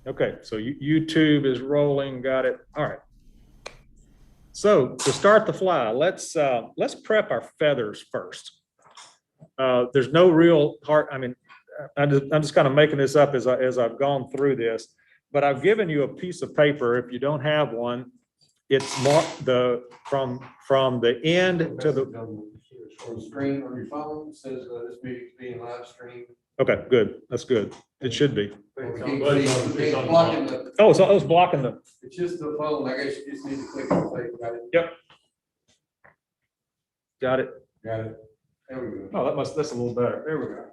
Okay, so YouTube is rolling, got it. All right. So to start the fly, let's prep our feathers first. There's no real hard, I mean, I'm just kind of making this up as I've gone through this, but I've given you a piece of paper. If you don't have one, it's marked from the end to the. On the screen on your phone says this meeting's being live streamed. Okay, good. That's good. It should be. It's blocking the. Oh, so I was blocking the. It's just the phone. I guess you just need to click on the thing. Got it? Yep. Got it. Got it. There we go. Oh, that's a little better. There we go.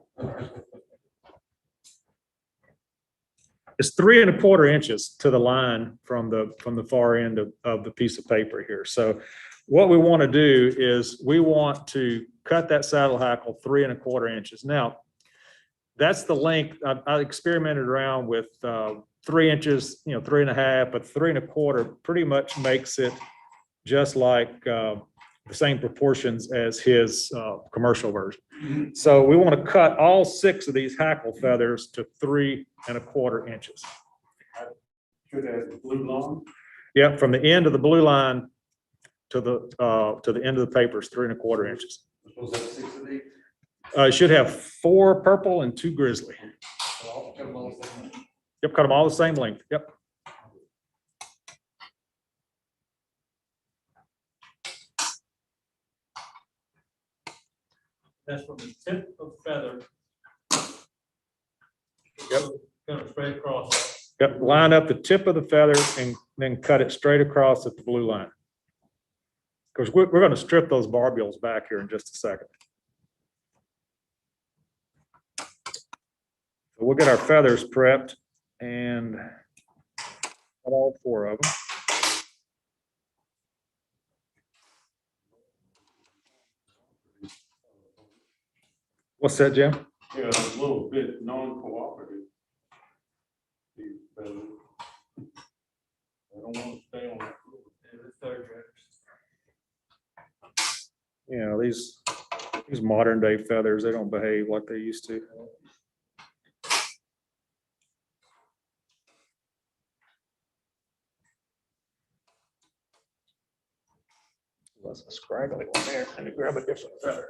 It's 3 1/4 inches to the line from the far end of the piece of paper here. So what we want to do is we want to cut that saddle hackle 3 1/4 inches. Now, that's the length. I experimented around with 3 inches, 3 1/2, but 3 1/4 pretty much makes it just like the same proportions as his commercial version. So we want to cut all 6 of these hackle feathers to 3 1/4 inches. Should have the blue line. Yep, from the end of the blue line to the end of the paper is 3 1/4 inches. Suppose that's 6 of these. It should have 4 purple and 2 grizzly. Yep, cut them all the same length. Yep. That's from the tip of the feather. Yep. Kind of straight across. Yep, line up the tip of the feather and then cut it straight across at the blue line. Because we're going to strip those barbules back here in just a second. So we'll get our feathers prepped and cut all 4 of them. What's that, Jim? Yeah, a little bit non-cooperative. I don't want to stay on that. These modern day feathers, they don't behave like they used to. That's a scraggly one there. Let me grab a different feather.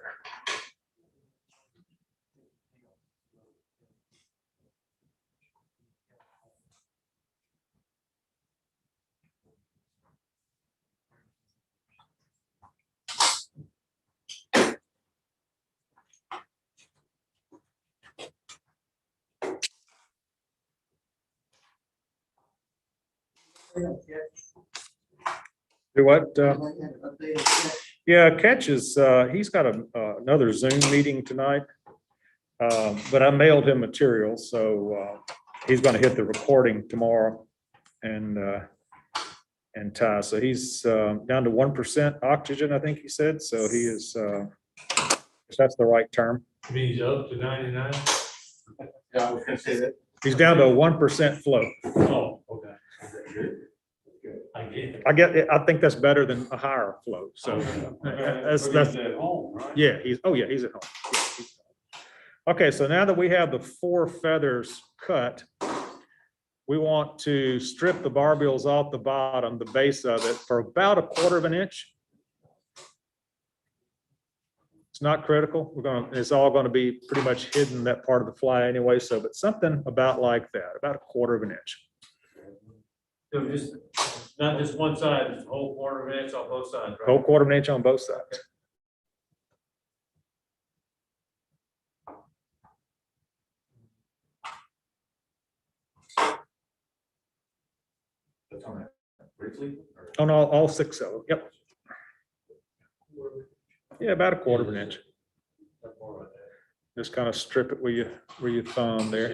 Do what? Yeah, Catch is, he's got another Zoom meeting tonight. But I mailed him material, so he's going to hit the recording tomorrow and tie. So he's down to 1% oxygen, I think he said. So he is, if that's the right term. He's up to 99. Yeah, I was gonna say that. He's down to a 1% flow. Oh, okay. I think that's better than a higher flow. So that's at home, right? yeah, he's at home. Yeah, he's at home. Okay, so now that we have the 4 feathers cut, we want to strip the barbules off the bottom, the base of it, for about 1/4 inch. It's not critical. It's all going to be pretty much hidden, that part of the fly anyway. So, but something about like that, about 1/4 inch. So just, not just one side, it's a whole 1/4 inch on both sides, right? Whole 1/4 inch on both sides. That's on that briefly. On all 6 of them. Yep. Yeah, about 1/4 inch. Just kind of strip it with your thumb there.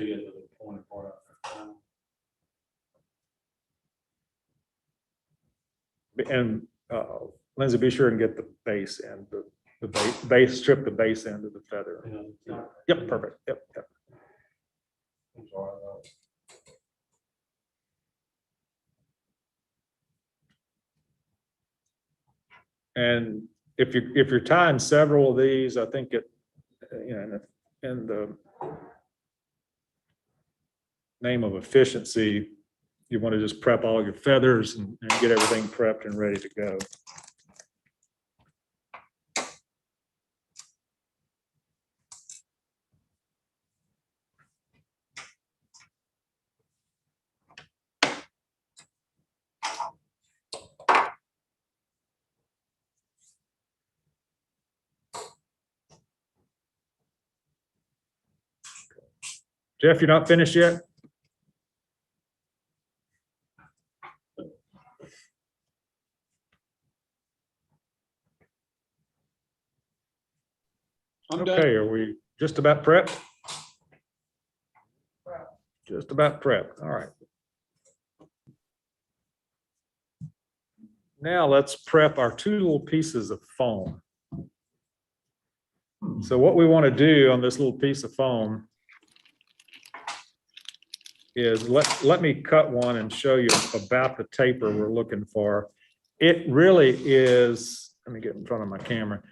And Lindsay, be sure and get the base end, the base, strip the base end of the feather. Yep, perfect. Yep. And if you're tying several of these, I think it, in the name of efficiency, you want to just prep all your feathers and get everything prepped and ready to go. Jeff, you're not finished yet? I'm Okay, done. are we just about prepped? Just about prepped, all right. Now let's prep our two little pieces of foam. So what we want to do on this little piece of foam is let me cut one and show you about the taper we're looking for. It really is, let me get in front of my camera.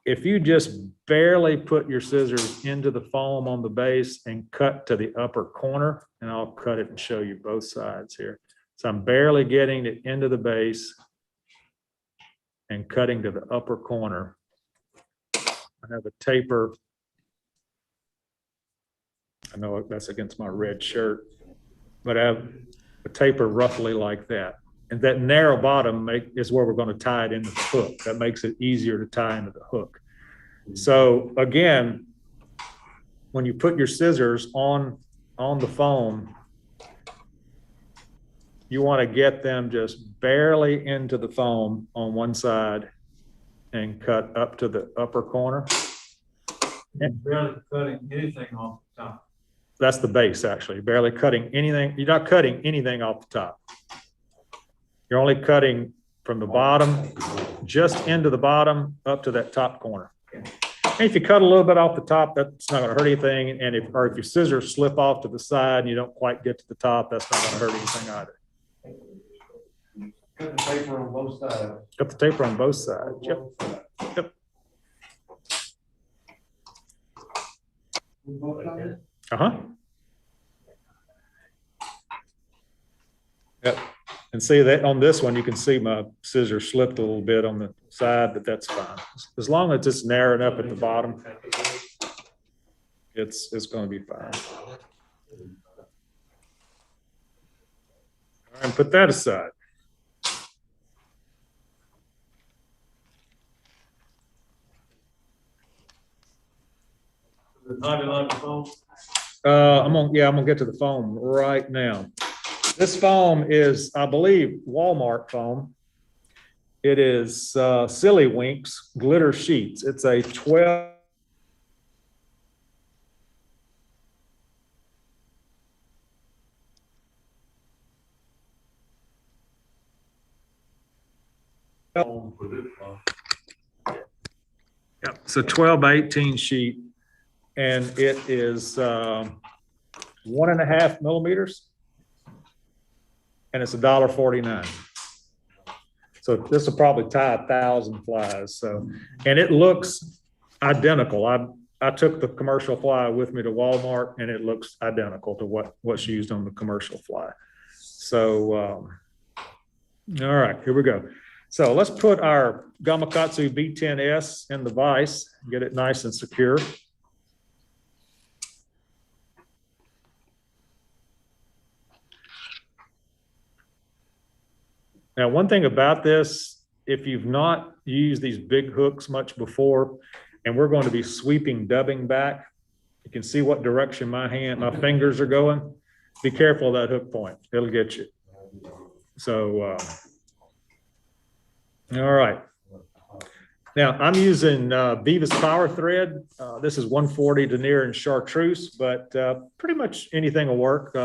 If you just barely put your scissors into the foam on the base and cut to the upper corner, and I'll cut it and show you both sides here. So I'm barely getting it into the base and cutting to the upper corner. I have a taper. I know that's against my red shirt, but I have a taper roughly like that. And that narrow bottom is where we're going to tie it into the hook. That makes it easier to tie into the hook. So again, when you put your scissors on the foam, you want to get them just barely into the foam on one side and cut up to the upper corner. And barely cutting anything off the top. That's the base, actually. Barely cutting anything. You're not cutting anything off the top. You're only cutting from the bottom, just into the bottom, up to that top corner. And if you cut a little bit off the top, that's not going to hurt anything. And if your scissors slip off to the side and you don't quite get to the top, that's not going to hurt anything either. Cut the paper on both sides. Cut the taper on both sides. Yep. Yep. Uh-huh. Yep. And see that on this one, you can see my scissors slipped a little bit on the side, but that's fine. As long as it's narrow enough at the bottom, it's going to be fine. All right, and put that aside. Hobby Lobby foam. I'm gonna get to the foam right now. This foam is, I believe, Walmart foam. It is Silly Winks glitter sheets. It's a 12. Yeah, it's a 12 by 18 sheet, and it is 1.5 millimeters, and it's $1.49. So this will probably tie 1,000 flies. So, and it looks identical. I took the commercial fly with me to Walmart, and it looks identical to what's used on the commercial fly. So, all right, here we go. So let's put our Gamakatsu B10S in the vise, get it nice and secure. Now, one thing about this, if you've not used these big hooks much before, and we're going to be sweeping dubbing back, you can see what direction my fingers are going. Be careful of that hook point. It'll get you. So, all right. Now, I'm using Beavis Power Thread. This is 140 denier and chartreuse, but pretty much anything will work.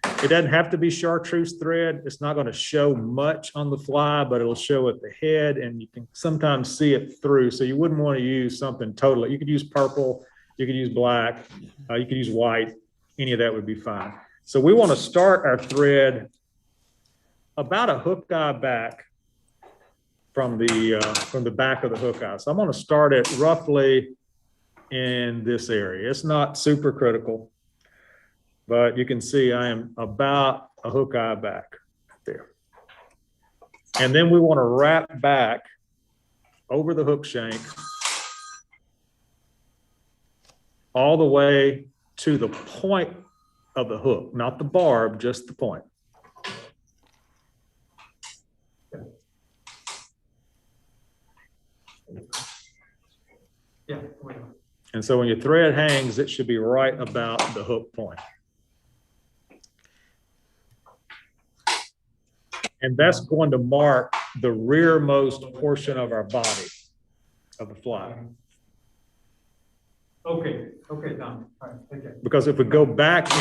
It doesn't have to be chartreuse thread. It's not going to show much on the fly, but it'll show at the head, and you can sometimes see it through. So you wouldn't want to use something totally. You could use purple, you could use black, you could use white. Any of that would be fine. So we want to start our thread about a hook eye back from the back of the hook eye. So I'm going to start it roughly in this area. It's not super critical. but you can see I am about a hook eye back there. And then we want to wrap back over the hook shank all the way to the point of the hook, not the barb, just the point. Yeah. Wait. And so when your thread hangs, it should be right about the hook point. And that's going to mark the rearmost portion of our body of the fly. Okay, Tom. All right, thank you. Because if we go back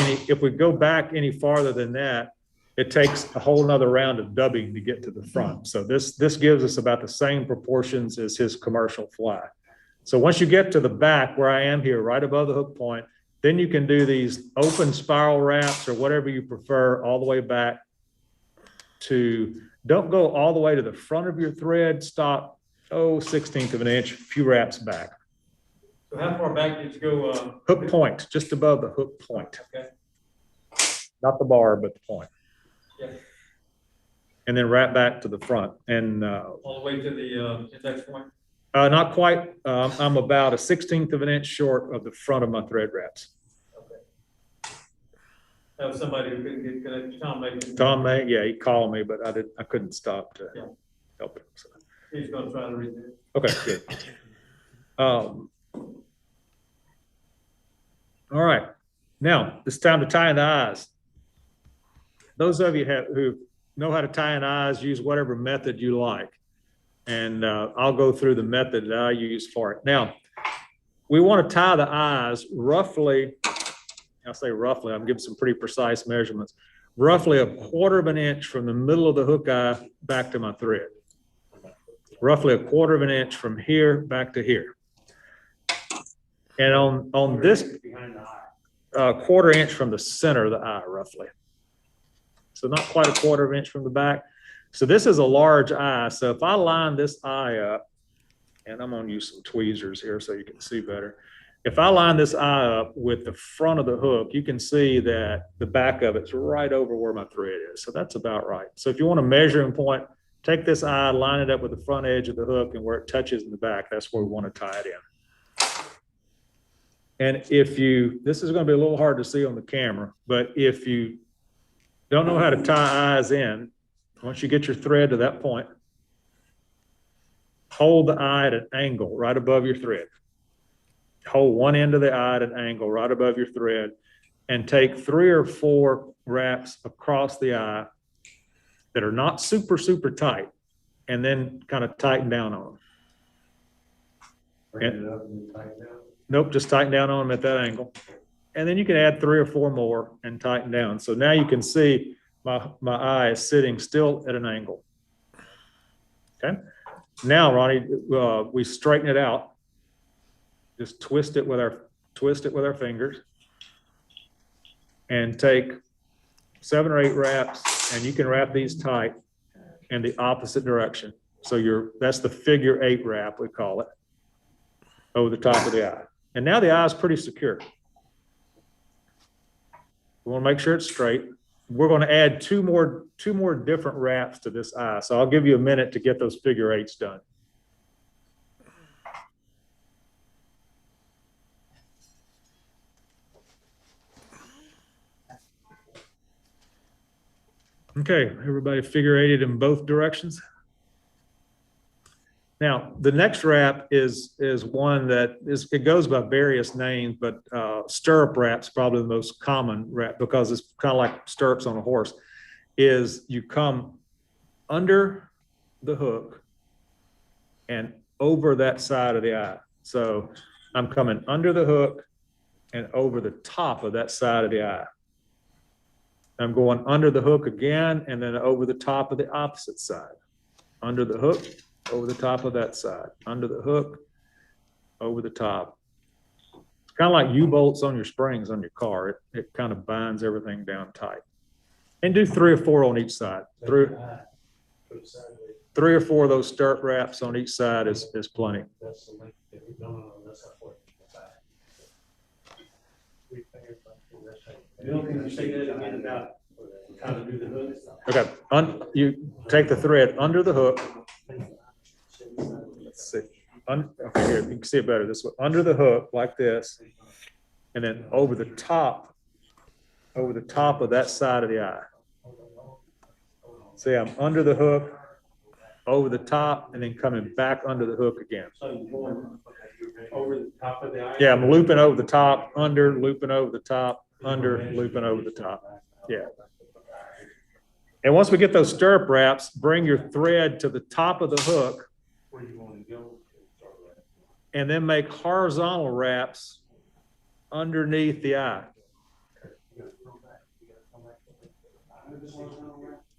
any farther than that, it takes a whole nother round of dubbing to get to the front. So this gives us about the same proportions as his commercial fly. So once you get to the back where I am here, right above the hook point, then you can do these open spiral wraps or whatever you prefer all the way back to, don't go all the way to the front of your thread, stop, 1/16 of an inch, a few wraps back. So how far back did you go? Hook point, just above the hook point. Okay. Not the bar, but the point. Yeah. And then wrap back to the front. And All the way to the index point? not quite. I'm about 1/16 of an inch short of the front of my thread wraps. Okay. That was somebody who couldn't get connected. Tom may, yeah, he called me, but I couldn't stop to help him. So. He's gonna try to read it. Okay, good. All right, now it's time to tie in the eyes. Those of you who know how to tie in eyes, use whatever method you like. And I'll go through the method that I use for it. Now, we want to tie the eyes roughly, I'll say roughly, I'm giving some pretty precise measurements, roughly 1/4 of an inch from the middle of the hook eye back to my thread. Roughly 1/4 of an inch from here back to here. And on this, Behind the eye. 1/4 inch from the center of the eye, roughly. So not quite 1/4 inch from the back. So this is a large eye. So if I line this eye up, and I'm going to use some tweezers here so you can see better. If I line this eye up with the front of the hook, you can see that the back of it's right over where my thread is. So that's about right. So if you want a measuring point, take this eye, line it up with the front edge of the hook, and where it touches in the back, that's where we want to tie it in. And this is going to be a little hard to see on the camera, but if you don't know how to tie eyes in, once you get your thread to that point, hold the eye at an angle right above your thread. Hold one end of the eye at an angle right above your thread and take 3 or 4 wraps across the eye that are not super, super tight, and then kind of tighten down on them. Bring it up and tighten down. Nope, just tighten down on them at that angle. And then you can add 3 or 4 more and tighten down. So now you can see my eye is sitting still at an angle. Okay. Now, Ronnie, we straighten it out. Just twist it with our fingers and take 7 or 8 wraps, and you can wrap these tight in the opposite direction. So that's the figure 8 wrap, we call it, over the top of the eye. And now the eye is pretty secure. We want to make sure it's straight. We're going to add two more different wraps to this eye. So I'll give you a minute to get those figure 8s done. Okay, everybody figure 8 in both directions. Now, the next wrap is one that it goes by various names, but stirrup wrap's probably the most common wrap because it's kind of like stirrups on a horse. Is you come under the hook and over that side of the eye. So I'm coming under the hook and over the top of that side of the eye. I'm going under the hook again and then over the top of the opposite side. Under the hook, over the top of that side, under the hook, over the top. It's kind of like U-bolts on your springs on your car. It kind of binds everything down tight. And do 3 or 4 on each side. 3 or 4 of those stirrup wraps on each side is plenty. That's the length. That's how far. The only thing you say that again about how to do the hook. Okay, you take the thread under the hook. Let's see. Okay, here, you can see it better this way. Under the hook like this, and then over the top of that side of the eye. See, I'm under the hook, over the top, and then coming back under the hook again. So you're going over the top of the eye? Yeah, I'm looping over the top, under, looping over the top, under, looping over the top. Yeah. And once we get those stirrup wraps, bring your thread to the top of the hook Where you want to go? and then make horizontal wraps underneath the eye.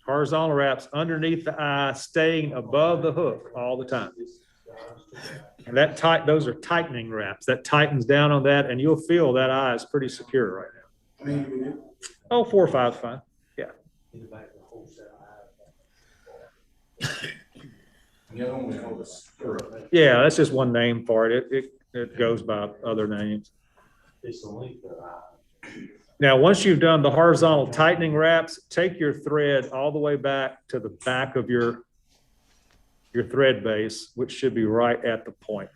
Horizontal wraps underneath the eye, staying above the hook all the time. And those are tightening wraps. That tightens down on that, and you'll feel that eye is pretty secure right now. Oh, 4 or 5 is fine. Yeah. Yeah, that's just one name for it. It goes by other names. Now, once you've done the horizontal tightening wraps, take your thread all the way back to the back of your thread base, which should be right at the point.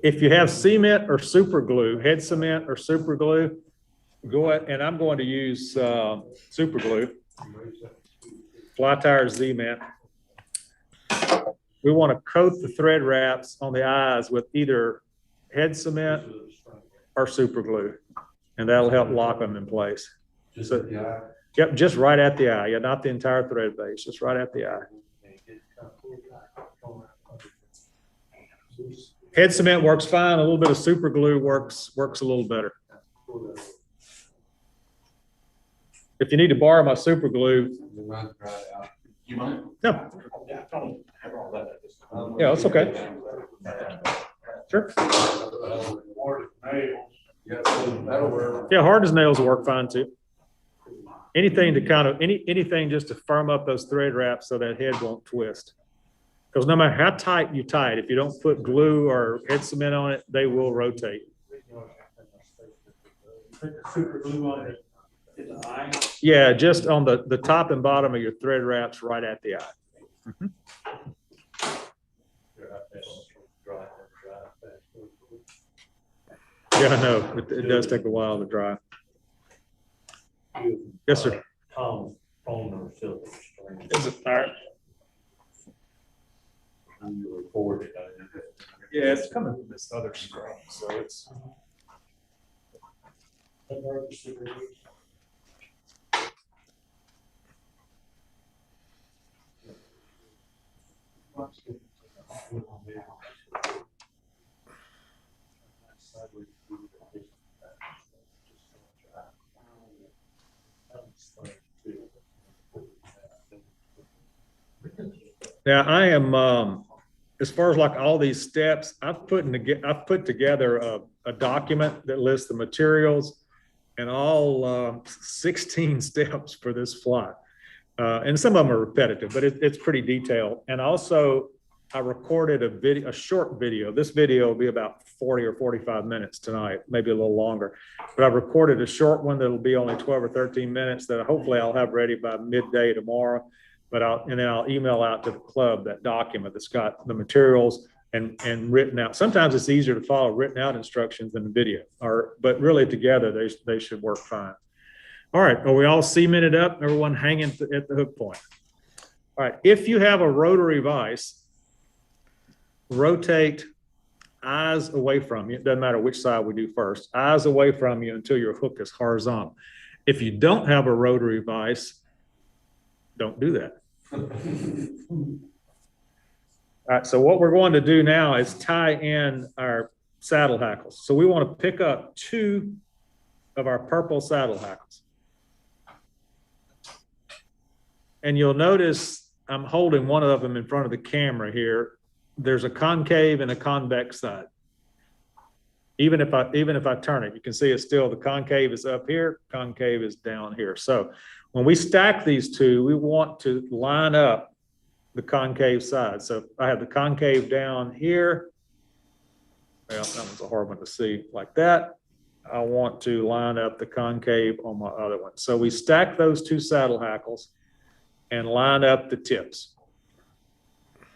If you have cement or super glue, head cement or super glue, go ahead, and I'm going to use super glue, Fly Tyer Z-Mint. We want to coat the thread wraps on the eyes with either head cement or super glue, and that'll help lock them in place. So, yep, just right at the eye. Yeah, not the entire thread base, just right at the eye. Head cement works fine. A little bit of super glue works a little better. If you need to borrow my super glue, You mind? no. Yeah, it's okay. Sure. That'll work. Yeah, hard as nails will work fine too. Anything to kind of anything just to firm up those thread wraps so that head won't twist. Because no matter how tight you tie it, if you don't put glue or head cement on it, they will rotate. Put the super glue on it in the eye. Yeah, just on the top and bottom of your thread wraps right at the eye. Mhm. Yeah, I know. It does take a while to dry. Yes, sir. Tom's phone or silver string. Is it all right? You record it. Yeah, it's coming from this other screen, so it's. Now I am, as far as like all these steps, I've put together a document that lists the materials and all 16 steps for this fly. And some of them are repetitive, but it's pretty detailed. And also I recorded a short video. This video will be about 40 or 45 minutes tonight, maybe a little longer. But I've recorded a short one that'll be only 12 or 13 minutes that hopefully I'll have ready by midday tomorrow. But then I'll email out to the club that document that's got the materials and written out. Sometimes it's easier to follow written out instructions than the video, but really together they should work fine. All right, are we all cemented up? Everyone hanging at the hook point. All right, if you have a rotary vise, rotate eyes away from you. It doesn't matter which side we do first. Eyes away from you until your hook is horizontal. If you don't have a rotary vise, don't do that. All right, so what we're going to do now is tie in our saddle hackles. So we want to pick up 2 of our purple saddle hackles. And you'll notice I'm holding one of them in front of the camera here. There's a concave and a convex side. Even if I turn it, you can see it's still, the concave is up here, concave is down here. So when we stack these two, we want to line up the concave side. So I have the concave down here. Well, that one's a hard one to see, like that. I want to line up the concave on my other one. So we stack those two saddle hackles and line up the tips.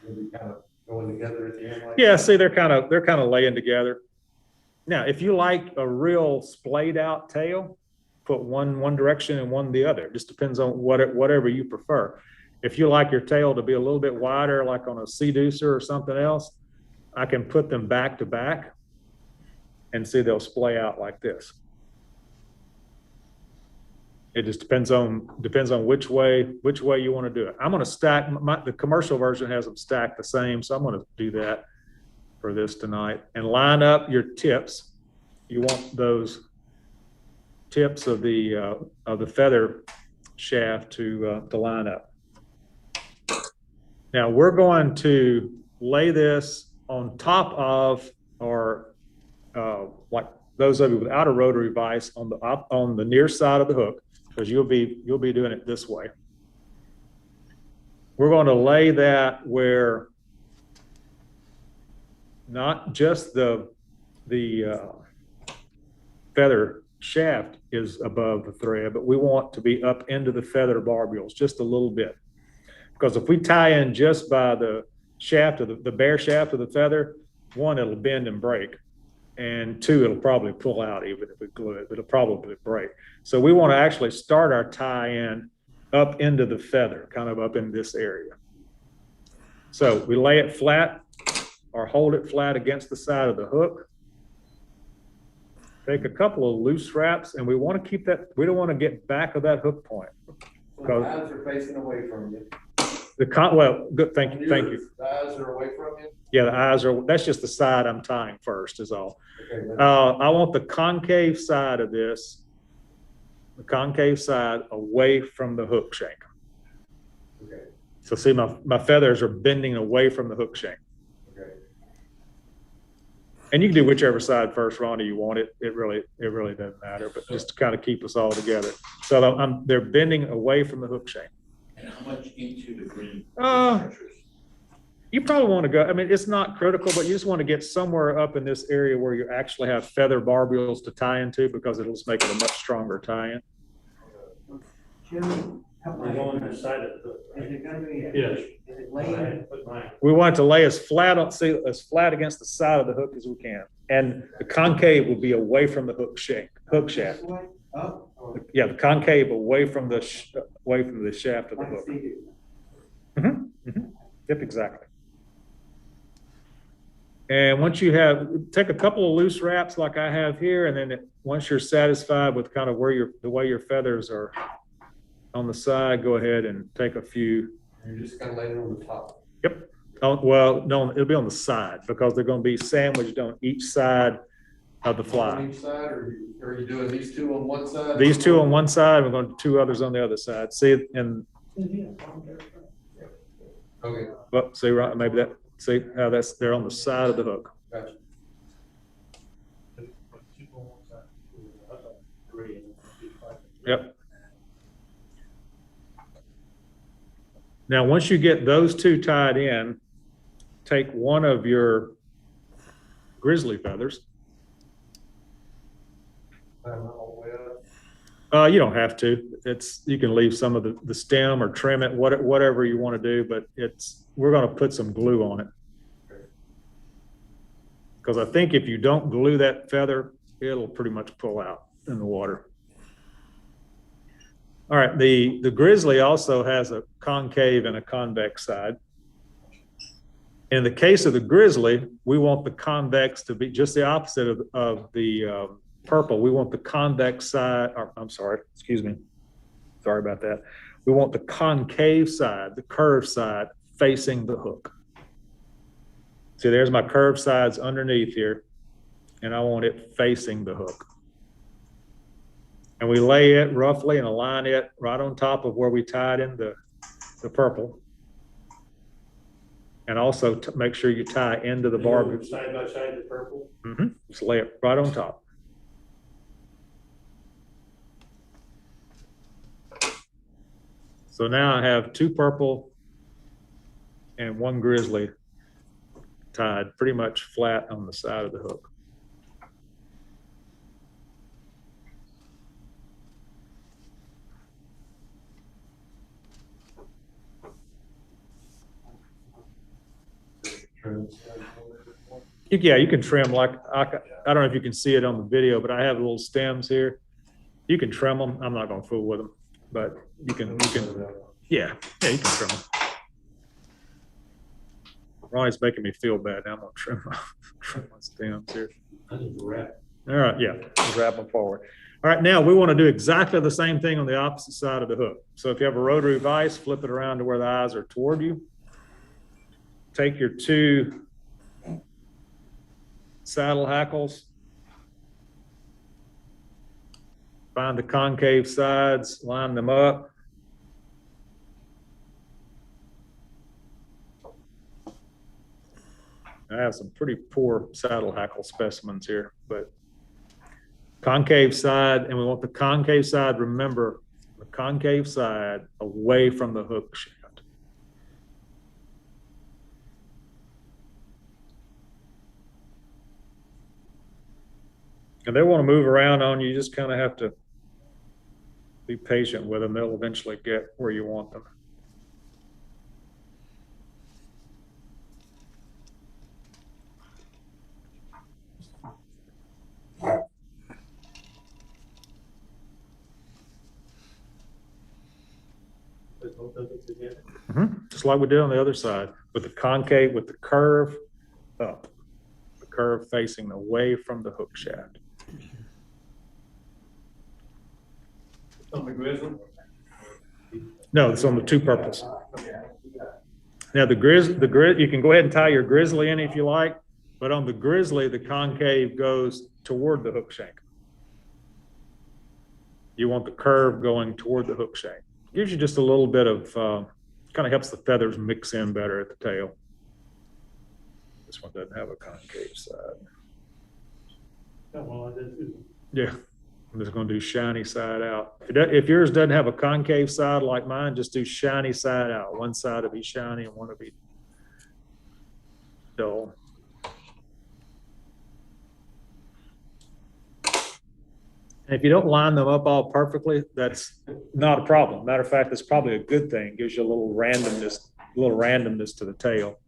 Will be kind of going together at the end like? Yeah, see, they're kind of laying together. Now, if you like a real splayed out tail, put one direction and one the other. It just depends on whatever you prefer. If you like your tail to be a little bit wider, like on a sea deucer or something else, I can put them back to back and see they'll splay out like this. It just depends on which way you want to do it. I'm going to stack the commercial version has them stacked the same, so I'm going to do that for this tonight and line up your tips. You want those tips of the feather shaft to line up. Now we're going to lay this on top of, or like those of you without a rotary vise, on the near side of the hook, because you'll be doing it this way. We're going to lay that where not just the feather shaft is above the thread, but we want to be up into the feather barbules just a little bit. Because if we tie in just by the shaft of the bare shaft of the feather, one, it'll bend and break, and two, it'll probably pull out. Even if we glue it, it'll probably break. So we want to actually start our tie-in up into the feather, kind of up in this area. So we lay it flat or hold it flat against the side of the hook. Take a couple of loose wraps, and we want to keep that, we don't want to get back of that hook point. So the eyes are facing away from you. Well, good, thank you. The eyes are away from you? Yeah, the eyes are, that's just the side I'm tying first is all. Okay. I want the concave side of this, the concave side away from the hook shank. Okay. So see, my feathers are bending away from the hook shank. Okay. And you can do whichever side first, Ronnie, you want it. It really doesn't matter, but just to kind of keep us all together. So they're bending away from the hook shank. And how much into the green? You probably want to go, I mean, it's not critical, but you just want to get somewhere up in this area where you actually have feather barbules to tie into, because it'll just make it a much stronger tie-in. Jimmy, help We're me. going to the side of the. Is it gonna be? Yes. Is it laying? We want it to lay as flat against the side of the hook as we can. And the concave will be away from the hook shaft. This way? Up? Or Yeah, the concave away from the shaft of the like hook. sea-doo? Yep, exactly. And once you take a couple of loose wraps like I have here, and then once you're satisfied with kind of the way your feathers are on the side, go ahead and take a few. You're just kind of laying it on the top. Yep. Oh, well, no, it'll be on the side, because they're going to be sandwiched on each side of the fly. On each side, or are you doing these two on one side? These two on one side, we're going to do two others on the other side. See, and Okay, well, see, right, maybe that, see how they're on the side of the hook. gotcha. Yep. Now, once you get those two tied in, take one of your grizzly feathers. All the way up. You don't have to. You can leave some of the stem or trim it, whatever you want to do, but we're going to put some glue on it. Because I think if you don't glue that feather, it'll pretty much pull out in the water. All right, the grizzly also has a concave and a convex side. In the case of the grizzly, we want the convex to be just the opposite of the purple. We want the convex side, or I'm sorry, excuse me. Sorry about that. We want the concave side, the curved side, facing the hook. See, there's my curved sides underneath here, and I want it facing the hook. And we lay it roughly and align it right on top of where we tied in the purple. And also make sure you tie into the barbie. Side by side, the purple. Just lay it right on top. So now I have two purple and one grizzly tied pretty much flat on the side of the hook. Yeah, you can trim like, I don't know if you can see it on the video, but I have little stems here. You can trim them. I'm not gonna fool with them, but you can, yeah, you can trim them. Ronnie's making me feel bad. Now I'm gonna trim my stems here. I just wrap. All right, yeah, just wrap them forward. All right, now we want to do exactly the same thing on the opposite side of the hook. So if you have a rotary vise, flip it around to where the eyes are toward you. Take your two saddle hackles. Find the concave sides, line them up. I have some pretty poor saddle hackle specimens here, but concave side, and we want the concave side, remember, the concave side away from the hook shaft. And they want to move around on you, you just kind of have to be patient with them. They'll eventually get where you want them. Just like we did on the other side, with the concave, with the curve up, the curve facing away from the hook shaft. On the grizzly? No, it's on the two purples. Now the you can go ahead and tie your grizzly in if you like, but on the grizzly, the concave goes toward the hook shank. You want the curve going toward the hook shank. Gives you just a little bit of, kind of helps the feathers mix in better at the tail. This one doesn't have a concave side. Oh, well, I did too. Yeah, I'm just going to do shiny side out. If yours doesn't have a concave side like mine, just do shiny side out. One side will be shiny and one will be dull. And if you don't line them up all perfectly, that's not a problem. Matter of fact, it's probably a good thing. It gives you a little randomness to the tail.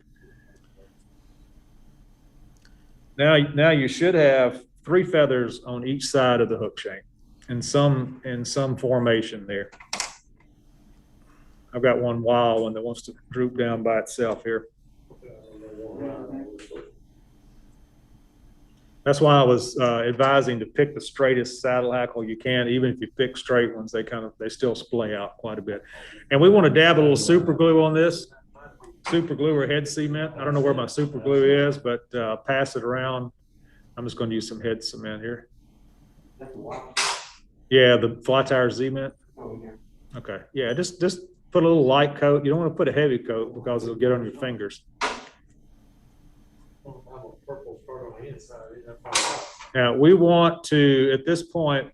Now you should have 3 feathers on each side of the hook shank in some formation there. I've got one wild one that wants to droop down by itself here. That's why I was advising to pick the straightest saddle hackle you can. Even if you pick straight ones, they still splay out quite a bit. And we want to dab a little super glue on this. Super glue or head cement. I don't know where my super glue is, but pass it around. I'm just going to use some head cement here. Yeah, the Fly Tyer Z-mint. Okay, yeah, just put a little light coat. You don't want to put a heavy coat because it'll get on your fingers. Now we want to, at this point,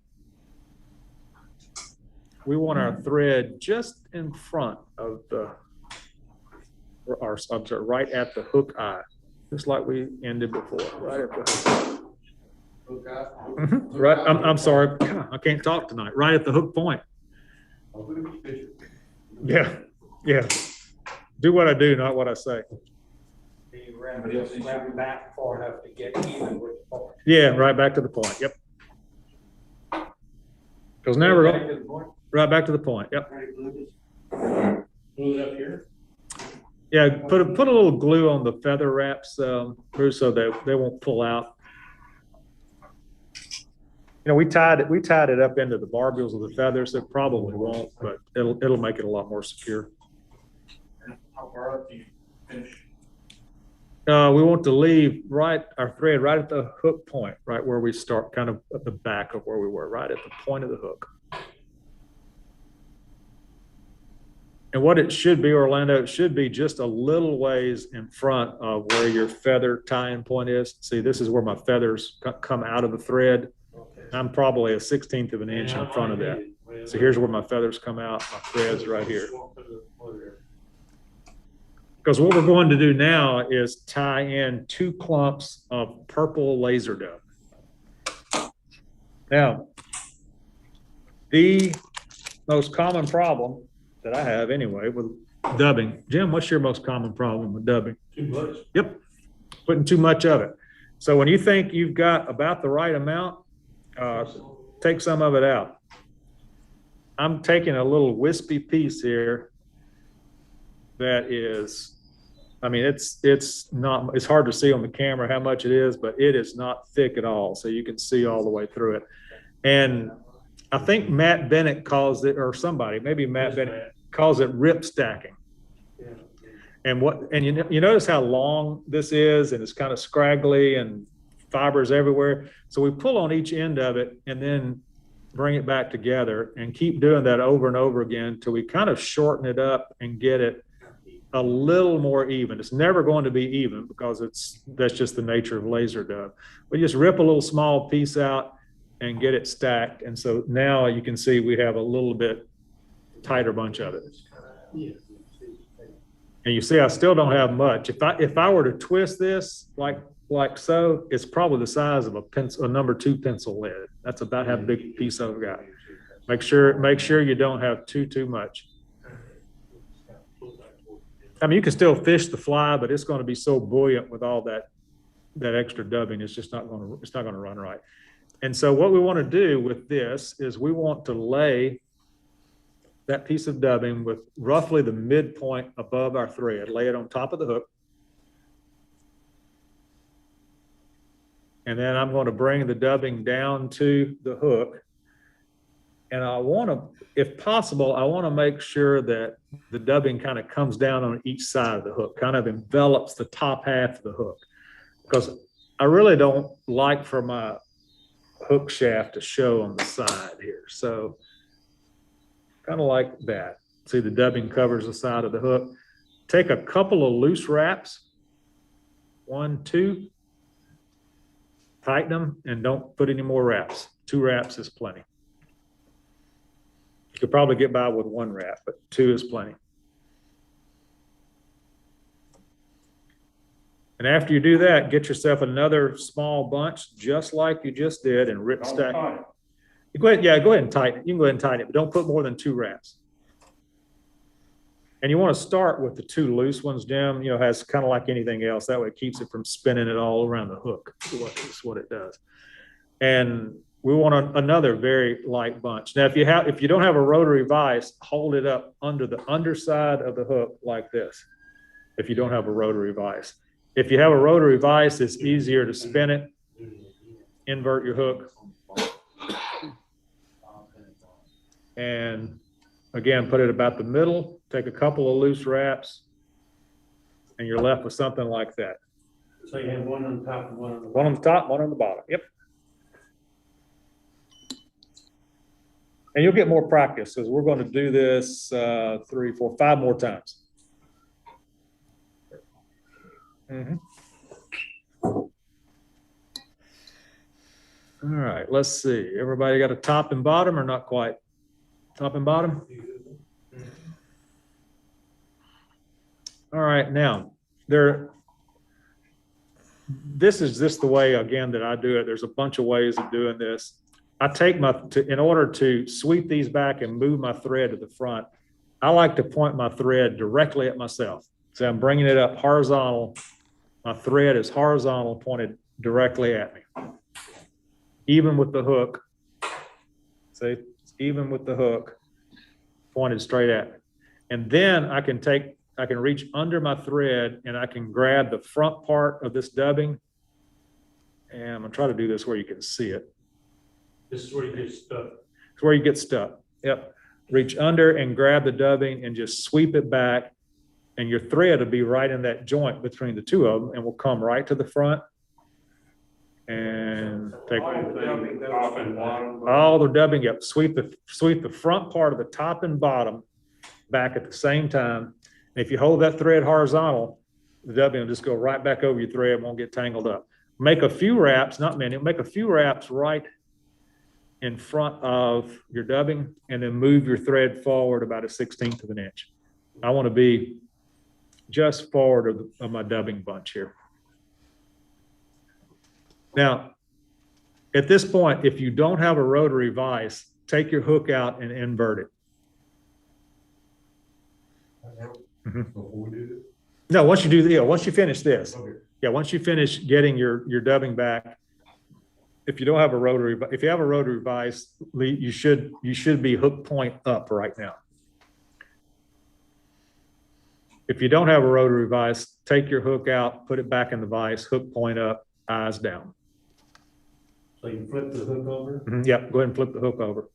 we want our thread just in front of I'm sorry, right at the hook eye, just like we ended before, right at the hook eye. Right, I'm sorry, I can't talk tonight. Right at the hook point. Yeah, yeah. Do what I do, not what I say. Wrap it back far enough to get even with the point. Yeah, right back to the point. Yep. Because now we're going right back to the point. Yep. Glue it up here? Yeah, put a little glue on the feather wraps, Bruce, so that they won't pull out. You know, we tied it up into the barbules of the feathers. It probably won't, but it'll make it a lot more secure. How far up do you finish? We want to leave our thread right at the hook point, right where we start, kind of at the back of where we were, right at the point of the hook. And what it should be, Orlando, it should be just a little ways in front of where your feather tie-in point is. See, this is where my feathers come out of the thread. I'm probably a 1/16 of an inch in front of that. So here's where my feathers come out, my thread's right here. Because what we're going to do now is tie in 2 clumps of purple laser dub. Now, the most common problem that I have anyway with dubbing. Jim, what's your most common problem with dubbing? Too much. Yep. putting too much of it. So when you think you've got about the right amount, take some of it out. I'm taking a little wispy piece here that is, I mean, it's not, it's hard to see on the camera how much it is, but it is not thick at all. So you can see all the way through it. And I think Matt Bennett calls it, or somebody, maybe Matt Bennett calls it rip stacking. And you notice how long this is, and it's kind of scraggly and fibers everywhere. So we pull on each end of it and then bring it back together and keep doing that over and over again till we kind of shorten it up and get it a little more even. It's never going to be even because that's just the nature of laser dub. We just rip a little small piece out and get it stacked. And so now you can see we have a little bit tighter bunch of it. And you see, I still don't have much. If I were to twist this like so, it's probably the size of a number 2 pencil lead. That's about how big a piece I've got. Make sure you don't have too much. I mean, you can still fish the fly, but it's going to be so buoyant with all that extra dubbing. It's just not going to run right. And so what we want to do with this is we want to lay that piece of dubbing with roughly the midpoint above our thread, lay it on top of the hook. And then I'm going to bring the dubbing down to the hook. And I want to, if possible, I want to make sure that the dubbing kind of comes down on each side of the hook, kind of envelops the top half of the hook. Because I really don't like for my hook shaft to show on the side here. So kind of like that. See, the dubbing covers the side of the hook. Take a couple of loose wraps, 1, 2, tighten them, and don't put any more wraps. 2 wraps is plenty. You could probably get by with 1 wrap, but 2 is plenty. And after you do that, get yourself another small bunch, just like you just did, and rip stack. You go ahead and tighten it. You can go ahead and tighten it, but don't put more than 2 wraps. And you want to start with the 2 loose ones, Jim. You know, has kind of like anything else. That way it keeps it from spinning it all around the hook. That's what it does. And we want another very light bunch. Now, if you don't have a rotary vise, hold it up under the underside of the hook like this. If you don't have a rotary vise. If you have a rotary vise, it's easier to spin it. Invert your hook. And again, put it about the middle, take a couple of loose wraps, and you're left with something like that. So you have one on the top and one on the bottom. One on the top, one on the bottom. Yep. And you'll get more practice because we're going to do this 3, 4, 5 more times. All right, let's see. Everybody got a top and bottom or not quite? Top and bottom? All right, now this is just the way, again, that I do it. There's a bunch of ways of doing this. I take in order to sweep these back and move my thread to the front, I like to point my thread directly at myself. So I'm bringing it up horizontal. My thread is horizontal, pointed directly at me. Even with the hook, see, even with the hook pointed straight at me. And then I can reach under my thread and I can grab the front part of this dubbing. And I'm gonna try to do this where you can see it. This is where you get stuck. It's where you get stuck. Yep. Reach under and grab the dubbing and just sweep it back. And your thread will be right in that joint between the 2 of them, and we'll come right to the front and take all the dubbing up. Sweep the front part of the top and bottom back at the same time. And if you hold that thread horizontal, the dubbing will just go right back over your thread and won't get tangled up. Make a few wraps, not many, make a few wraps right in front of your dubbing, and then move your thread forward about 1/16 of an inch. I want to be just forward of my dubbing bunch here. Now, at this point, if you don't have a rotary vise, take your hook out and invert it. Before we do this? No, once you do, once you finish this, Okay. yeah, once you finish getting your dubbing back, if you don't have a rotary, if you have a rotary vise, you should be hook point up right now. If you don't have a rotary vise, take your hook out, put it back in the vise, hook point up, eyes down. So you flip the hook over? Yep, go ahead and flip the hook over.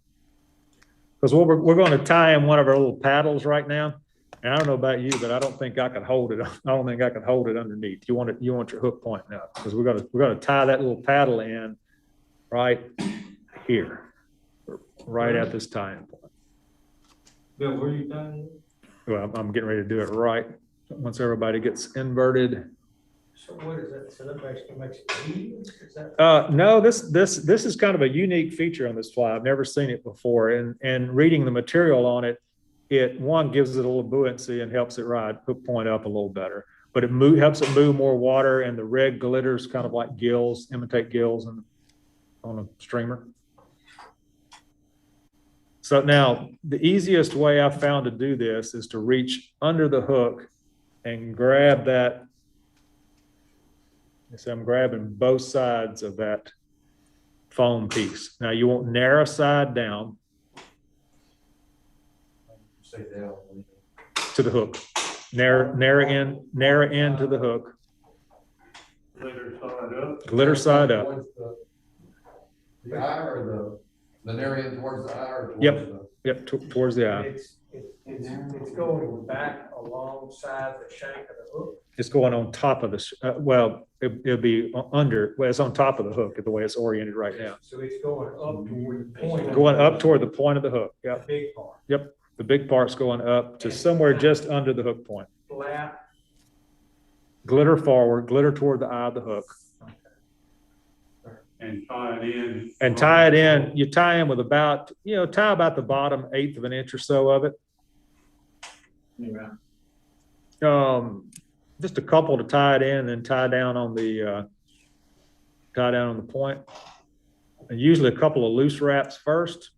Because we're going to tie in one of our little paddles right now. And I don't know about you, but I don't think I could hold it. I don't think I could hold it underneath. You want your hook point up because we're going to tie that little paddle in right here, right at this tying point. Bill, where you tying? Well, I'm getting ready to do it right once everybody gets inverted. So what is that? So that basically makes it even? Is that? No, this is kind of a unique feature on this fly. I've never seen it before. And reading the material on it, one gives it a little buoyancy and helps it ride hook point up a little better. But it helps it move more water, and the red glitters kind of like gills, imitate gills on a streamer. So now the easiest way I've found to do this is to reach under the hook and grab that. So I'm grabbing both sides of that foam piece. Now you want narrow side down Say down. to the hook. Narrow end to the hook. Glitter side up. Glitter side up. Towards the eye or the narrow end towards the eye or towards Yep. the? Yep, towards the eye. It's going back alongside the shank of the hook. It's going on top of the, it'll be under, well, it's on top of the hook, the way it's oriented right now. So it's going up toward the point. Going up toward the point of the hook. The Yep. big part. Yep. The big part's going up to somewhere just under the hook point. Flat. Glitter forward, glitter toward the eye of the hook. And tie it in. And tie it in, you tie in with about, tie about the bottom 1/8 of an inch or so of it. Just a couple to tie it in and tie down on the point. And usually a couple of loose wraps first.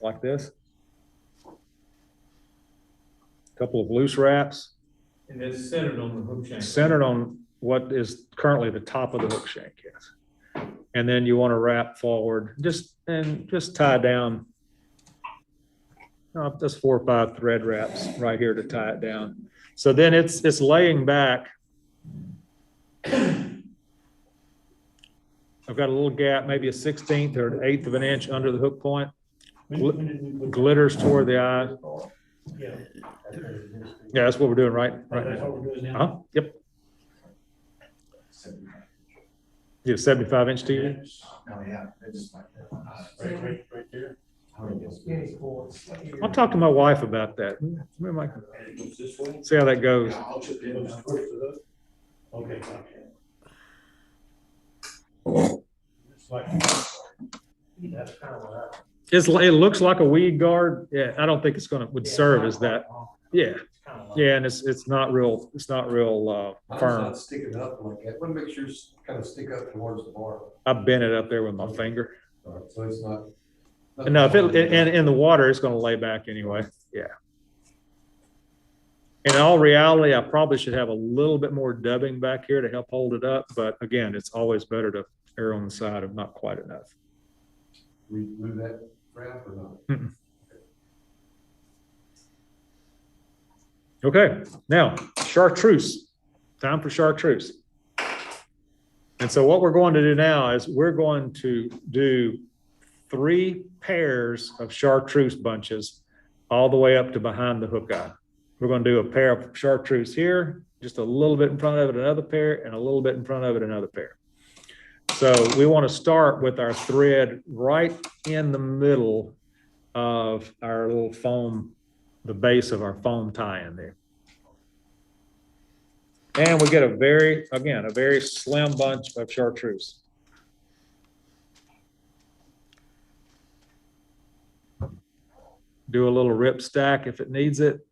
Like this. Couple of loose wraps. And it's centered on the hook shank. Centered on what is currently the top of the hook shank, yes. And then you want to wrap forward, just tie down. Just 4 or 5 thread wraps right here to tie it down. So then it's laying back. I've got a little gap, maybe a 1/16 or 1/8 of an inch under the hook point. Glitters toward the eye. Yeah. Yeah, that's what we're doing right That's now. what we're doing now. Yep. You have 75-inch tyer? Oh, yeah, it's just like that. Right there. Skinny cords. I'll talk to my wife about that. See how that goes. Yeah, I'll chip in. Okay. That's kind of what It looks like a weed guard. Yeah, I don't think would serve as that. Yeah, yeah, and it's not real Mine's firm. not sticking up like that. Want to make sure it's kind of stick up towards the bar. I bent it up there with my finger. All right, so it's not. No, if in the water, it's going to lay back anyway. Yeah. In all reality, I probably should have a little bit more dubbing back here to help hold it up. But again, it's always better to err on the side of not quite enough. We move that wrap or not? Mm-mm. Okay, now chartreuse. Time for chartreuse. And so what we're going to do now is we're going to do 3 pairs of chartreuse bunches all the way up to behind the hook eye. We're going to do a pair of chartreuse here, just a little bit in front of it, another pair, and a little bit in front of it, another pair. So we want to start with our thread right in the middle of our little foam, the base of our foam tie-in there. And we get a very slim bunch of chartreuse. Do a little rip stack if it needs it.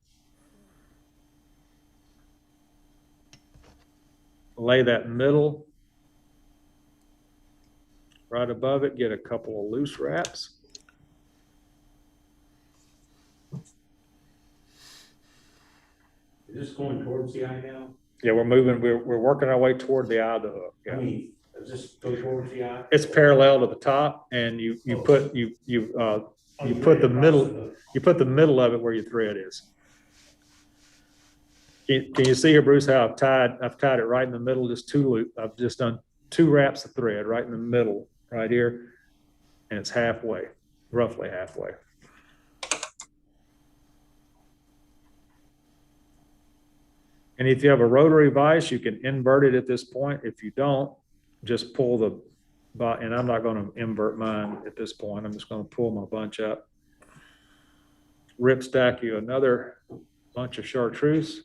Lay that middle. Right above it, get a couple of loose wraps. Is this going towards the eye now? Yeah, we're working our way toward the eye of the hook. I Yeah. mean, does this go towards the eye? It's parallel to the top and you put the middle, you put the middle of it where your thread is. Can you see here, Bruce, how I've tied it right in the middle, just two loop. I've just done 2 wraps of thread right in the middle, right here. And it's halfway, roughly halfway. And if you have a rotary vise, you can invert it at this point. If you don't, just pull the, and I'm not going to invert mine at this point. I'm just going to pull my bunch up. Rip stack you another bunch of chartreuse.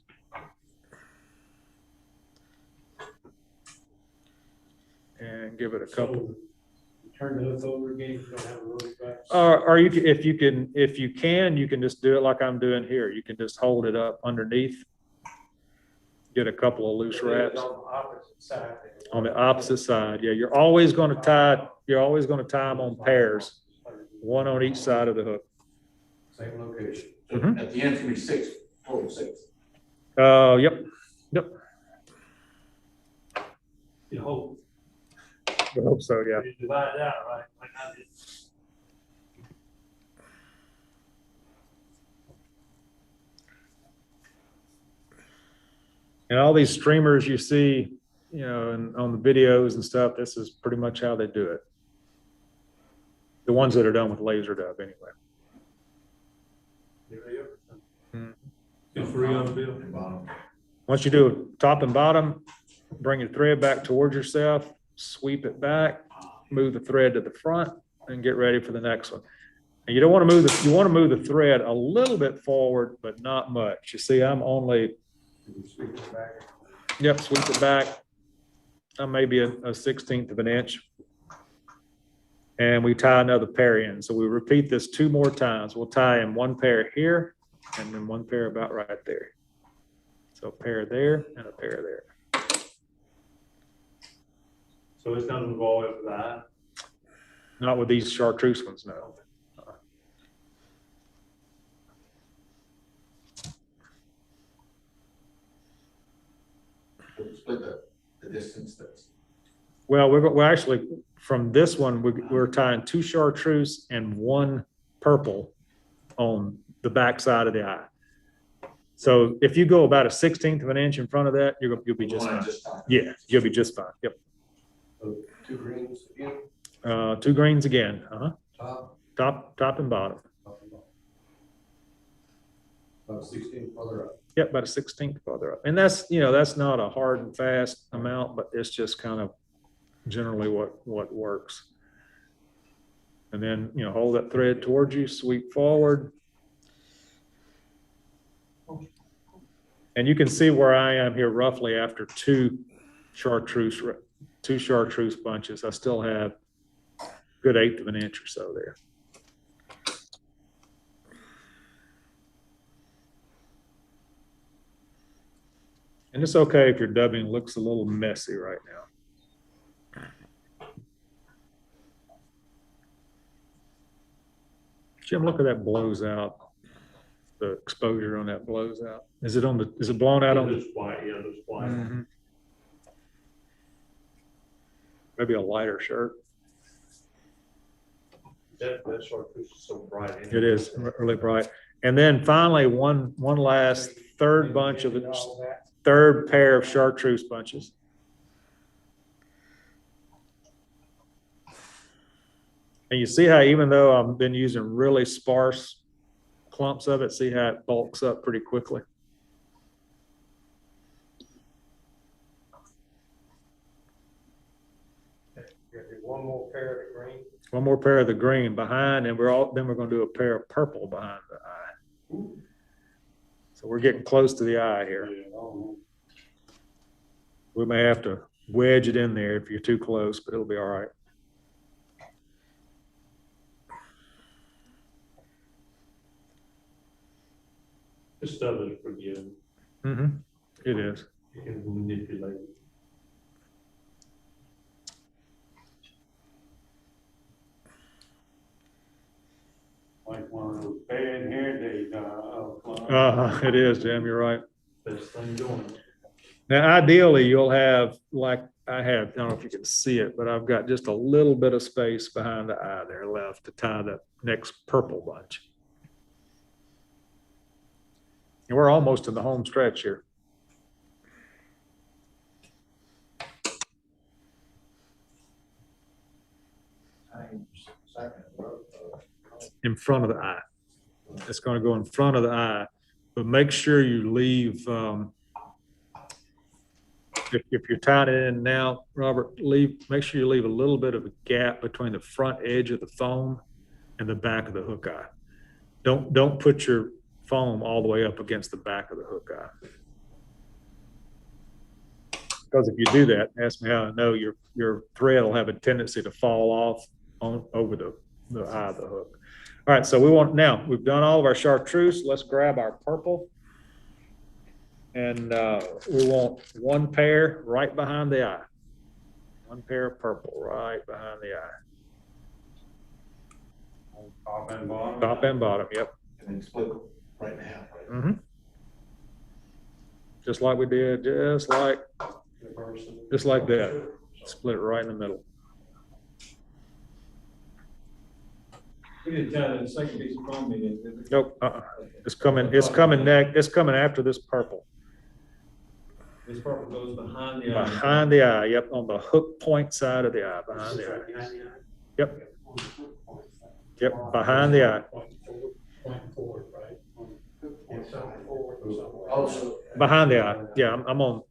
And give it a couple. So, turn the hook over again, you don't have a rope back. Or you can, if you can, you can just do it like I'm doing here. You can just hold it up underneath. Get a couple of loose wraps. On the opposite side. On the opposite side, yeah, you're always going to tie them on pairs, one on each side of the hook. Same location. So at the end, it's gonna be 6, total 6. Yep. You hope, I hope so, yeah. you divide it out, right? Might not be- And all these streamers you see, and on the videos and stuff, this is pretty much how they do it. The ones that are done with laser dub, anyway. Feel free on the bill. Bottom. Once you do top and bottom, bring your thread back towards yourself, sweep it back, move the thread to the front, and get ready for the next one. And you want to move the thread a little bit forward, but not much. You see, I'm only, sweep it back. Maybe a 1/16 of an inch. And we tie another pair in. So we repeat this 2 more times. We'll tie in 1 pair here and then 1 pair about right there. So a pair there and a pair there. So it's not gonna go all the way up to the eye? Not with these chartreuse ones, no. Split the distance that's. Well, we're actually, from this one, we're tying 2 chartreuse and 1 purple on the back side of the eye. So if you go about a 1/16 of an inch in front of that, you'll be just fine. Yeah, you'll be just fine. Yep. So 2 greens again, 2 greens again. top, Top and bottom. top and bottom. About 16 further up. Yep, about a 1/16 further up. And that's not a hard and fast amount, but it's just kind of generally what works. And then, hold that thread towards you, sweep forward. And you can see where I am here roughly after 2 chartreuse bunches. I still have a good 1/8 of an inch or so there. And it's okay if your dubbing looks a little messy right now. Jim, look at that blows out. The exposure on that blows out. Is it blown out on the? It's white, yeah, it's white. Mhm. Maybe a lighter shirt. That chartreuse is so bright. It is really bright. And then finally, one last third bunch of the third pair of chartreuse bunches. And you see how even though I've been using really sparse clumps of it, see how it bulks up pretty quickly. One more pair of the green. One more pair of the green behind, and then we're going to do a pair of purple behind the eye. So we're getting close to the eye here. We may have to wedge it in there if you're too close, but it'll be all right. This stuff is pretty good. Mm-hmm. It is. You can manipulate it. Like one of those bad hair days. It is, Jim, you're right. Best thing going. Now, ideally, you'll have, like I have, I don't know if you can see it, but I've got just a little bit of space behind the eye there left to tie the next purple bunch. And we're almost in the home stretch here. In front of the eye. It's going to go in front of the eye, but make sure you leave, if you're tying it in now, Robert, make sure you leave a little bit of a gap between the front edge of the foam and the back of the hook eye. Don't put your foam all the way up against the back of the hook eye. Because if you do that, ask me how I know, your thread will have a tendency to fall off over the eye of the hook. All right, so we've done all of our chartreuse. Let's grab our purple. And we want one pair right behind the eye. One pair of purple right behind the eye. Top and bottom. Top and bottom, yep. And then split right in half, right? Mm-hmm. Just like we did, just like that. Split it right in the middle. We didn't tie the second piece of foam in it. Nope, It's coming after this purple. This purple goes behind the eye. Behind the eye, yep, on the hook point side of the eye, behind the eye. Yep. Yep, behind the eye. Point forward, right? And something forward or somewhere. Also, Behind the eye. Yeah, I'm on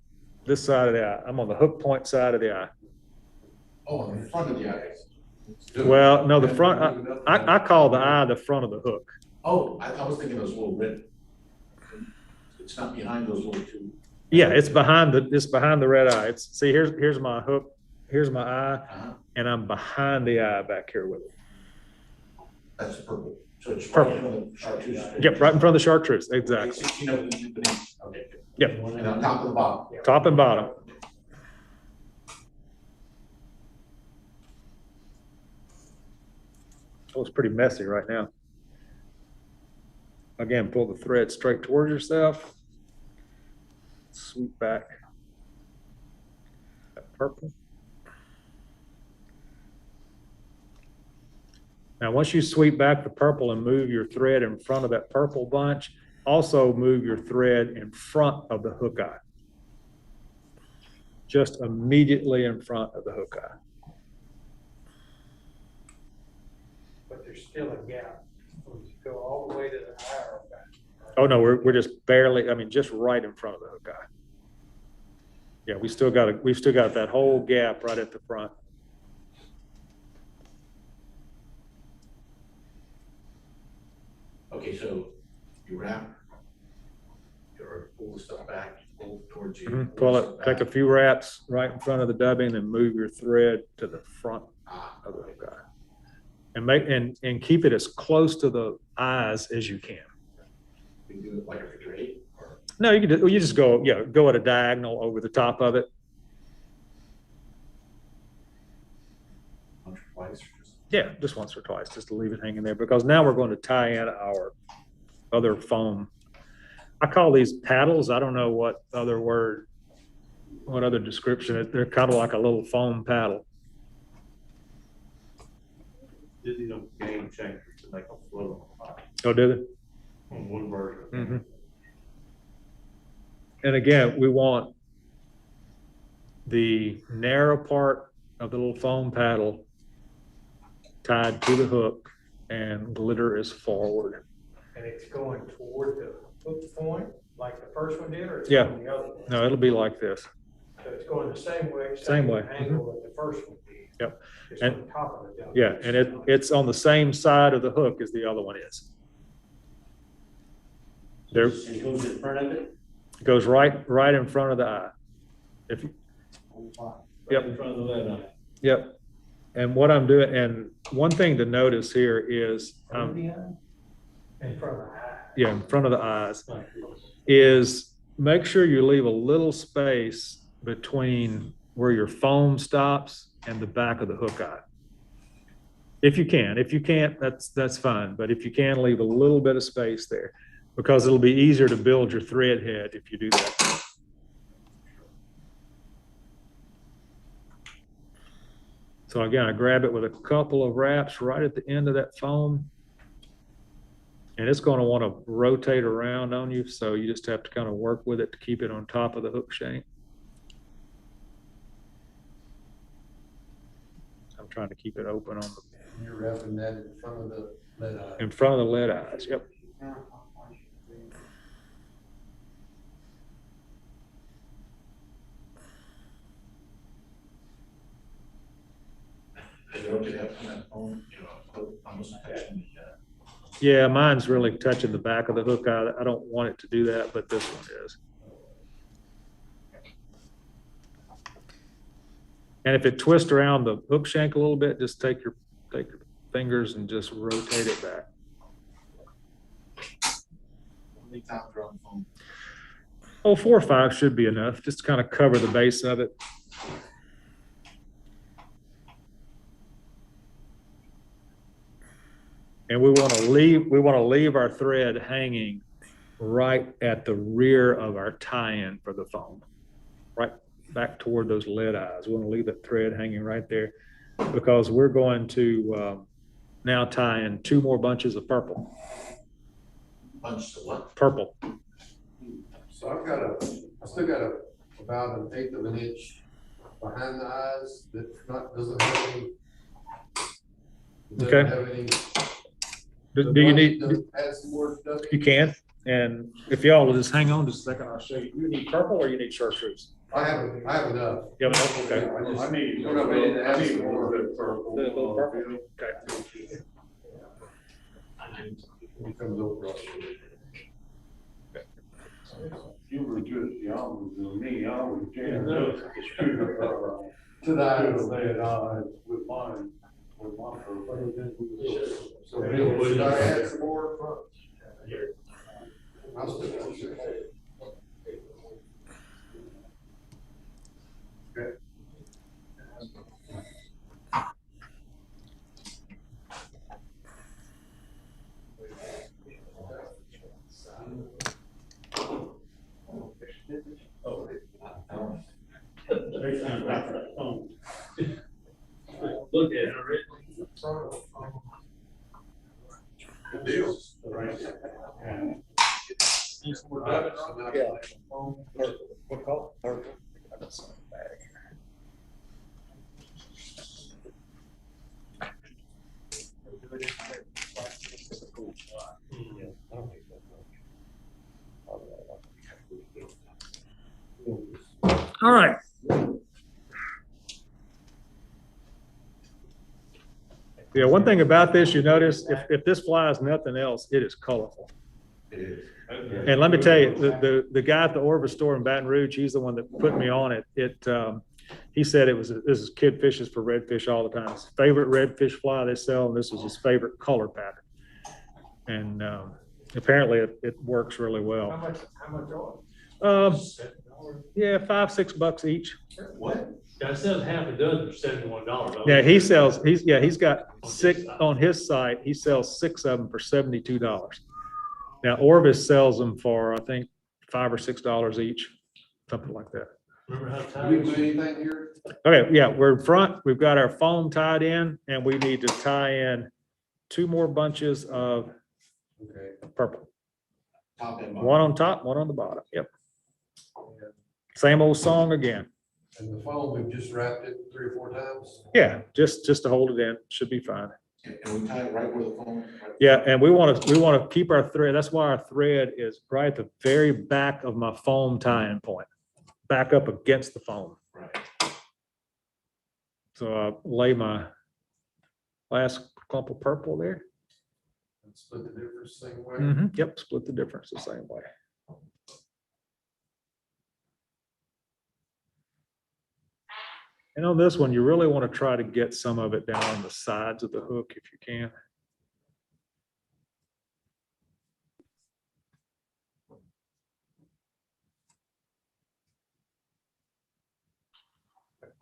this side of the eye. I'm on the hook point side of the eye. oh, in front of the eyes. Well, no, the front, I call the eye the front of the hook. Oh, I was thinking those little red. It's not behind those little two. Yeah, it's behind the red eye. See, here's my hook, here's my eye, Uh-huh. and I'm behind the eye back here with it. That's the purple. So it's Purple. right in front of the chartreuse. Yep, right in front of the chartreuse, exactly. 16 of them beneath. Okay. Yep, And on top of the bottom. top and bottom. Oh, it's pretty messy right now. Again, pull the thread straight towards yourself. Sweep back. That purple. Now, once you sweep back the purple and move your thread in front of that purple bunch, also move your thread in front of the hook eye. Just immediately in front of the hook eye. But there's still a gap. When you go all the way to the eye or back. Oh, no, we're just barely, I mean, just right in front of the hook eye. Yeah, we've still got that whole gap right at the front. Okay, so you wrap, or pull the stuff back, pull towards you. Mhm. Pull it, take a few wraps right in front of the dubbing and move your thread to the front of the hook eye. And keep it as close to the eyes as you can. You do it like a figure eight, or No, you just go at a diagonal over the top of it. once or twice, or just. Yeah, just once or twice, just to leave it hanging there, because now we're going to tie in our other foam. I call these paddles. I don't know what other description. They're kind of like a little foam paddle. This is a game changer to make them float on Oh, do the on one version. they? Mm-hmm. And again, we want the narrow part of the little foam paddle tied to the hook, and glitter is forward. And it's going toward the hook point, like the first one did, or it's Yeah. going the other way? No, it'll be like this. So it's going the same way. Same way. Angle that the first one did. Yep. Just And- on top of it. Yeah, and it's on the same side of the hook as the other one is. There, And it goes in front of it? it goes right in front of the eye. If you, Yep. In front of the lead eye. Yep. And what I'm doing, and one thing to notice here is, In front of the eye. yeah, in front of the eyes, is make sure you leave a little space between where your foam stops and the back of the hook eye. If you can. If you can't, that's fine. But if you can, leave a little bit of space there. because it'll be easier to build your thread head if you do that. So again, I grab it with a couple of wraps right at the end of that foam. And it's going to want to rotate around on you, so you just have to kind of work with it to keep it on top of the hook shank. I'm trying to keep it open on the, You're wrapping that in front of the lead eye. in front of the lead eyes. Yep. Is it okay to have that phone, almost touching the, Yeah, mine's really touching the back of the hook. I don't want it to do that, but this one is. And if it twists around the hook shank a little bit, just take your fingers and just rotate it back. how many times are on the phone? Oh, 4 or 5 should be enough, just to kind of cover the base of it. And we want to leave our thread hanging right at the rear of our tie-in for the foam, right back toward those lead eyes. We want to leave that thread hanging right there because we're going to now tie in 2 more bunches of purple. Bunch of what? Purple. So I still got about 1/8 of an inch behind the eyes that doesn't have any. Okay. Have any. Do you need? to add some more stuff? You can. And if y'all will just hang on just a second, I'll show you. You need purple or you need chartreuse? I have enough. Yeah, okay. I need. No, but it has some more. A little purple? Okay. It comes over. You were just young than me, I was ten. To the eyes. With mine, with my purple. So Bill, should I add some more? I'll still got 6. Okay. Look at it, already. Good deal. What color? Purple. I got some bag here. All right. Yeah, one thing about this, you notice, if this flies nothing else, it is colorful. It is. And let me tell you, the guy at the Orvis store in Baton Rouge, he's the one that put me on it. He said this is kid fishes for redfish all the time. His favorite redfish fly they sell, and this was his favorite color pattern. And apparently it works really well. How much are Yeah, $5-6 each. What? That sells half a dozen for $71. Yeah, he's got 6 on his site. He sells 6 of them for $72. Now Orvis sells them for, I think, $5 or $6 each, something like that. Remember how Do tight we it do was? anything here? Okay, yeah, we're in front. We've got our foam tied in, and we need to tie in 2 more bunches of Okay. purple. Top and bottom. One on top, one on the bottom. Yep. Same old song again. And the foam, we've just wrapped it 3 or 4 times? Yeah, just to hold it in, should be fine. And we tie it right where the phone. Yeah, and we want to keep our thread. That's why our thread is right at the very back of my foam tie-in point, back up against the foam. Right. So I lay my last clump of purple there. And split the difference same way? Yep, split the difference the same way. And on this one, you really want to try to get some of it down on the sides of the hook if you can.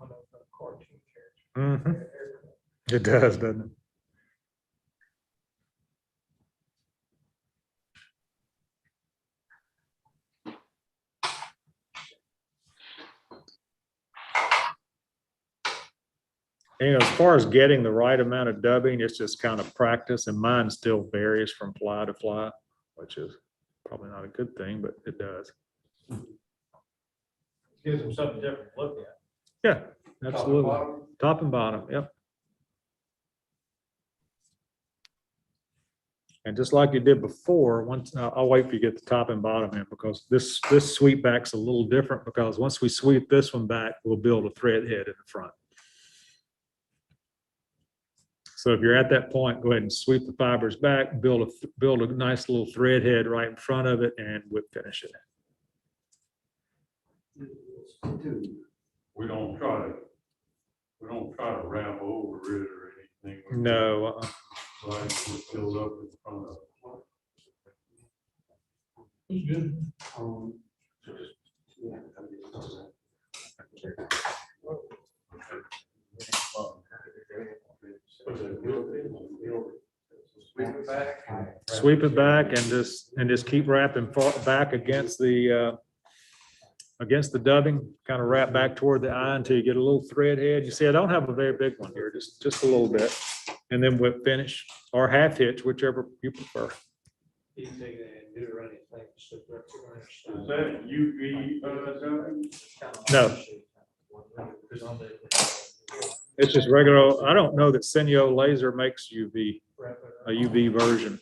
one of the cartoon characters? It does, doesn't it? And as far as getting the right amount of dubbing, it's just kind of practice, and mine still varies from fly to fly, which is probably not a good thing, but it does. Gives them something different to look at. Yeah, absolutely. Bottom. Top and bottom, yep. And just like you did before, once, I'll wait for you to get the top and bottom in, because this sweep back's a little different, because once we sweep this one back, we'll build a thread head in the front. So if you're at that point, go ahead and sweep the fibers back, build a nice little thread head right in front of it, and whip finish it. We don't try to wrap over it or anything. No, Like just build up in front of sweep it back and just keep wrapping back against the dubbing, kind of wrap back toward the eye until you get a little thread head. You see, I don't have a very big one here, just a little bit. And then whip finish or half hitch, whichever you prefer. You can take that and do it running thing. Is that UV, No. It's just regular. I don't know that Senyo laser makes a UV version.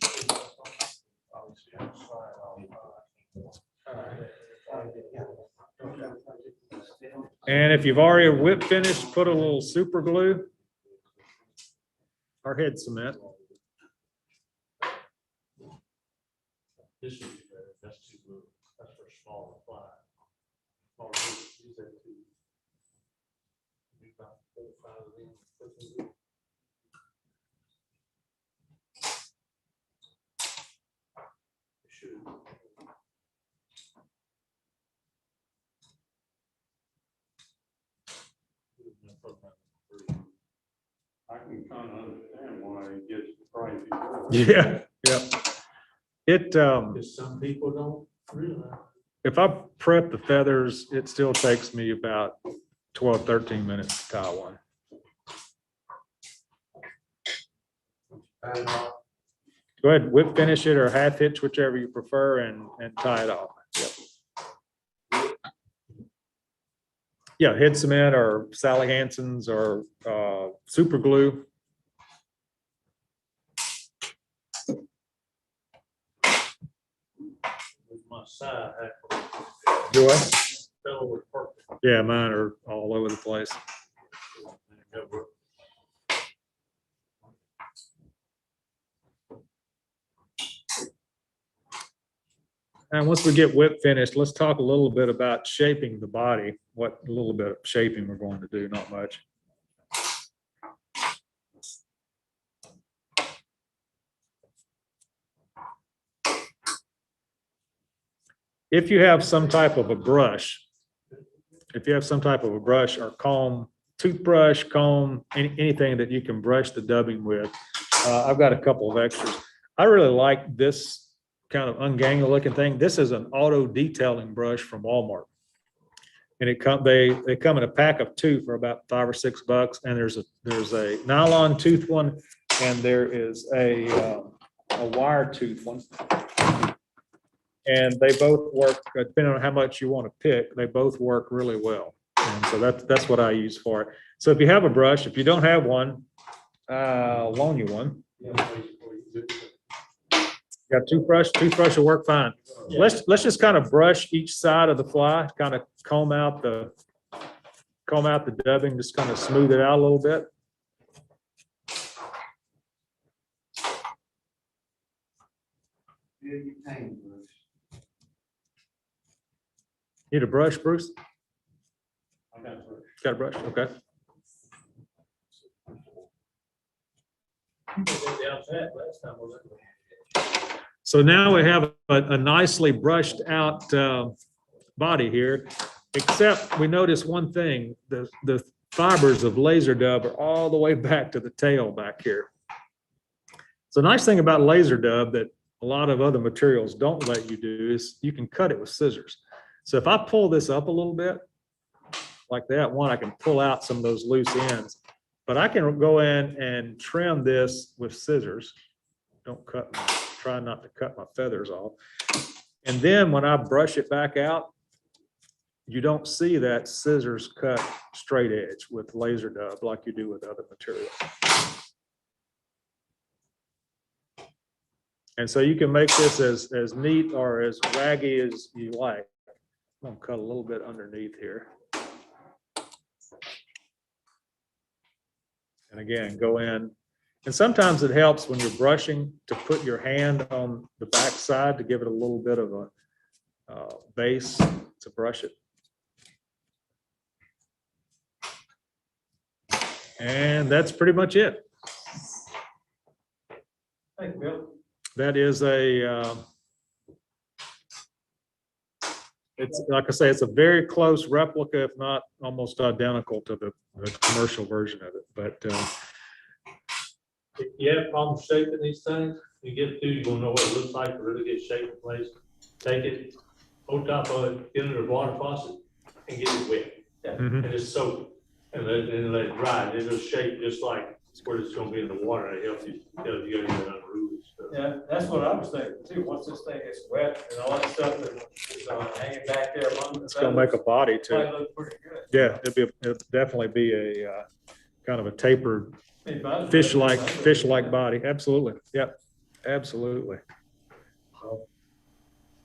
And if you've already whip finished, put a little super glue or head cement. This would be better. That's too blue. That's for smaller fly. Smaller fish, use that too. Maybe about 4 or 5 of them. Should. I can kind of understand why it gets pricey. Yeah, yeah. Because some people don't realize. If I prep the feathers, it still takes me about 12, 13 minutes to tie one. Go ahead, whip finish it or half hitch, whichever you prefer, and tie it off. Yep. Yeah, head cement or Sally Hansen's or super glue. My side, Do I? fell over perfect. Yeah, mine are all over the place. And once we get whip finished, let's talk a little bit about shaping the body. What a little bit of shaping we're going to do, not much. If you have some type of a brush, or comb, toothbrush, comb, anything that you can brush the dubbing with, I've got a couple of extras. I really like this kind of ungainly looking thing. This is an auto detailing brush from Walmart. And they come in a pack of 2 for about $5 or $6. And there's a nylon tooth one, and there is a wire tooth one. And they both work, depending on how much you want to pick, they both work really well. And so that's what I use for it. So if you have a brush, if you don't have one, I'll loan you one. Got a toothbrush will work fine. Let's just kind of brush each side of the fly, kind of comb out the dubbing, just kind of smooth it out a little bit. Need a brush, Bruce? I got a brush. Got a brush? Okay. So now we have a nicely brushed out body here, except we notice one thing, the fibers of laser dub are all the way back to the tail back here. So the nice thing about laser dub that a lot of other materials don't let you do is you can cut it with scissors. So if I pull this up a little bit, like that one, I can pull out some of those loose ends. But I can go in and trim this with scissors. Don't cut, try not to cut my feathers off. And then when I brush it back out, you don't see that scissors cut straight edge with laser dub like you do with other materials. And so you can make this as neat or as raggy as you like. I'm gonna cut a little bit underneath here. And again, go in. And sometimes it helps when you're brushing to put your hand on the back side to give it a little bit of a base to brush it. And that's pretty much it. Thank you, Bill. That is it's like I say, it's a very close replica, if not almost identical to the commercial version of it. But If you have problems shaping these things, you get through, you're gonna know what it looks like to really get shape in place. Take it, on top of it, get under the water faucet and get it wet. mhm. And just soak it and let it dry. It'll shape just like where it's gonna be in the water. It helps you, you gotta get it unruly stuff. Yeah, that's what I was thinking too. Once this thing gets wet and all that stuff that is hanging back there among the It's gonna make a body to it. Might look pretty good. Yeah, it'll definitely be a kind of a tapered Hey, bud, fish-like body. Absolutely. Yep. Absolutely. Well,